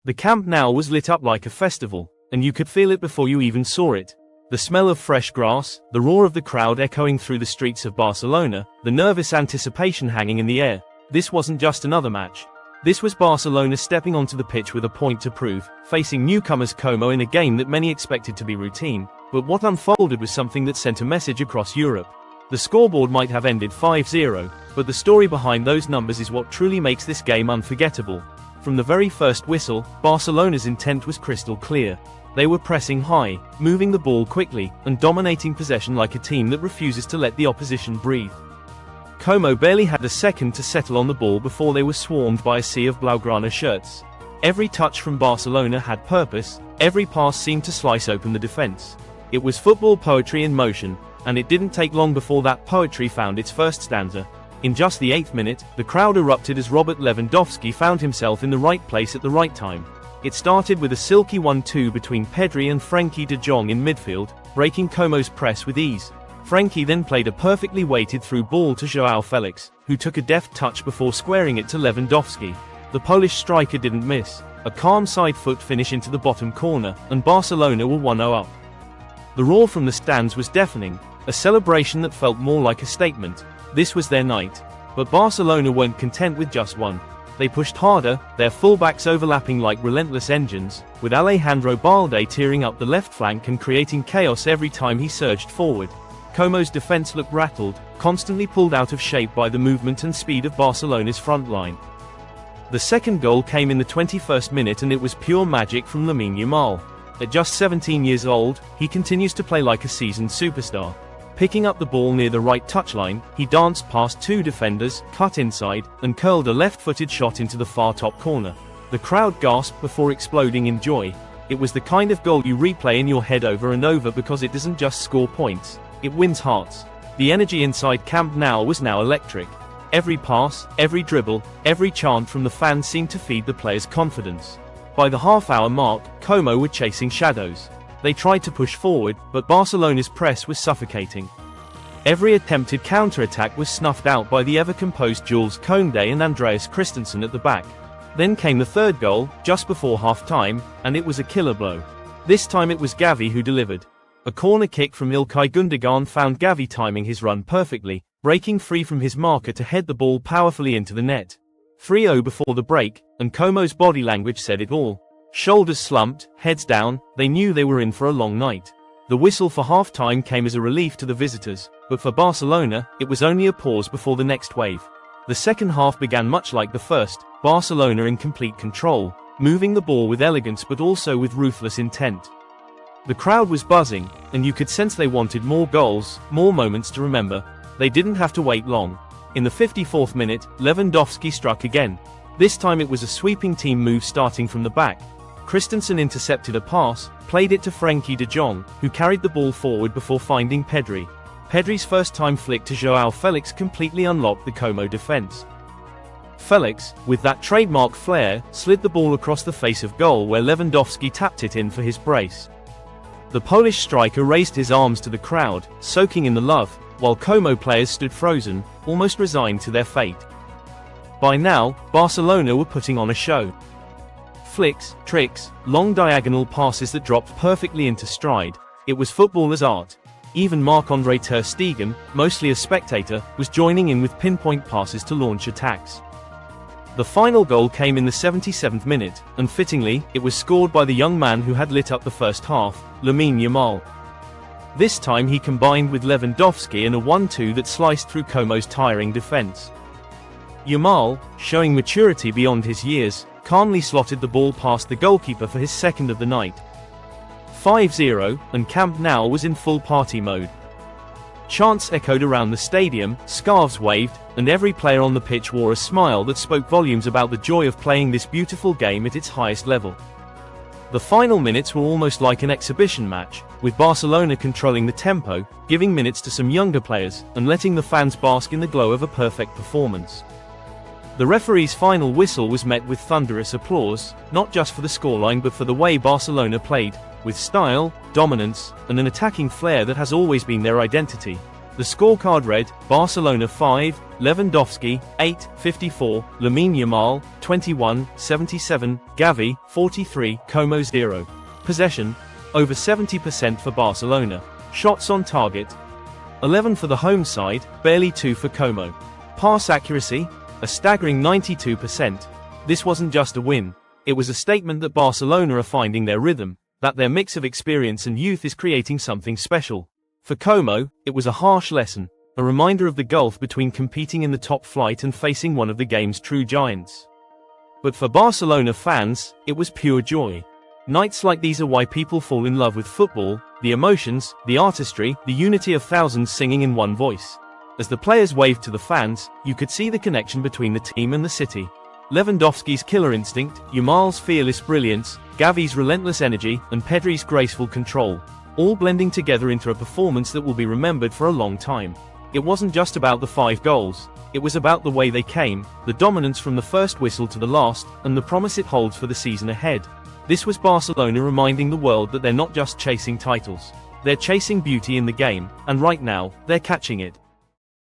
The Camp Nou was lit up like a festival, and you could feel it before you even saw it. The smell of fresh grass, the roar of the crowd echoing through the streets of Barcelona, the nervous anticipation hanging in the air. This wasn't just another match. This was Barcelona stepping onto the pitch with a point to prove, facing newcomers Como in a game that many expected to be routine, but what unfolded was something that sent a message across Europe. The scoreboard might have ended 5-0, but the story behind those numbers is what truly makes this game unforgettable. From the very first whistle, Barcelona's intent was crystal clear. They were pressing high, moving the ball quickly, and dominating possession like a team that refuses to let the opposition breathe. Como barely had a second to settle on the ball before they were swarmed by a sea of Blaugrana shirts. Every touch from Barcelona had purpose, every pass seemed to slice open the defense. It was football poetry in motion, and it didn't take long before that poetry found its first stanza. In just the 8th minute, the crowd erupted as Robert Lewandowski found himself in the right place at the right time. It started with a silky 1-2 between Pedri and Frenkie de Jong in midfield, breaking Como's press with ease. Frenkie then played a perfectly weighted through ball to João Felix, who took a deft touch before squaring it to Lewandowski. The Polish striker didn't miss. A calm side foot finish into the bottom corner, and Barcelona were 1-0 up. The roar from the stands was deafening, a celebration that felt more like a statement. This was their night. But Barcelona weren't content with just one. They pushed harder, their fullbacks overlapping like relentless engines, with Alejandro Balde tearing up the left flank and creating chaos every time he surged forward. Como's defense looked rattled, constantly pulled out of shape by the movement and speed of Barcelona's front line. The second goal came in the 21st minute and it was pure magic from Lamine Yamal. At just 17 years old, he continues to play like a seasoned superstar. Picking up the ball near the right touchline, he danced past two defenders, cut inside, and curled a left-footed shot into the far top corner. The crowd gasped before exploding in joy. It was the kind of goal you replay in your head over and over because it doesn't just score points, it wins hearts. The energy inside Camp Nou was now electric. Every pass, every dribble, every chant from the fans seemed to feed the players' confidence. By the half-hour mark, Como were chasing shadows. They tried to push forward, but Barcelona's press was suffocating. Every attempted counter-attack was snuffed out by the ever-composed Jules Koundé and Andreas Christensen at the back. Then came the third goal, just before half-time, and it was a killer blow. This time it was Gavi who delivered. A corner kick from Ilkay Gundogan found Gavi timing his run perfectly, breaking free from his marker to head the ball powerfully into the net. 3-0 before the break, and Como's body language said it all. Shoulders slumped, heads down, they knew they were in for a long night. The whistle for half-time came as a relief to the visitors, but for Barcelona, it was only a pause before the next wave. The second half began much like the first, Barcelona in complete control, moving the ball with elegance but also with ruthless intent. The crowd was buzzing, and you could sense they wanted more goals, more moments to remember. They didn't have to wait long. In the 54th minute, Lewandowski struck again. This time it was a sweeping team move starting from the back. Christensen intercepted a pass, played it to Frenkie de Jong, who carried the ball forward before finding Pedri. Pedri's first-time flick to João Felix completely unlocked the Como defense. Felix, with that trademark flair, slid the ball across the face of goal where Lewandowski tapped it in for his brace. The Polish striker raised his arms to the crowd, soaking in the love, while Como players stood frozen, almost resigned to their fate. By now, Barcelona were putting on a show. Flicks, tricks, long diagonal passes that dropped perfectly into stride. It was footballer's art. Even Marc-Andre ter Stegen, mostly a spectator, was joining in with pinpoint passes to launch attacks. The final goal came in the 77th minute, and fittingly, it was scored by the young man who had lit up the first half, Lamine Yamal. This time he combined with Lewandowski in a 1-2 that sliced through Como's tiring defense. Yamal, showing maturity beyond his years, calmly slotted the ball past the goalkeeper for his second of the night. 5-0, and Camp Nou was in full party mode. Chants echoed around the stadium, scarves waved, and every player on the pitch wore a smile that spoke volumes about the joy of playing this beautiful game at its highest level. The final minutes were almost like an exhibition match, with Barcelona controlling the tempo, giving minutes to some younger players, and letting the fans bask in the glow of a perfect performance. The referee's final whistle was met with thunderous applause, not just for the scoreline but for the way Barcelona played, with style, dominance, and an attacking flair that has always been their identity. The scorecard read: Barcelona 5, Lewandowski 8, 54, Lamine Yamal 21, 77, Gavi 43, Como 0. Possession: over 70% for Barcelona. Shots on target: 11 for the home side, barely 2 for Como. Pass accuracy: a staggering 92%. This wasn't just a win. It was a statement that Barcelona are finding their rhythm, that their mix of experience and youth is creating something special. For Como, it was a harsh lesson, a reminder of the gulf between competing in the top flight and facing one of the game's true giants. But for Barcelona fans, it was pure joy. Nights like these are why people fall in love with football: the emotions, the artistry, the unity of thousands singing in one voice. As the players waved to the fans, you could see the connection between the team and the city. Lewandowski's killer instinct, Yamal's fearless brilliance, Gavi's relentless energy, and Pedri's graceful control, all blending together into a performance that will be remembered for a long time. It wasn't just about the 5 goals, it was about the way they came, the dominance from the first whistle to the last, and the promise it holds for the season ahead. This was Barcelona reminding the world that they're not just chasing titles. They're chasing beauty in the game, and right now, they're catching it.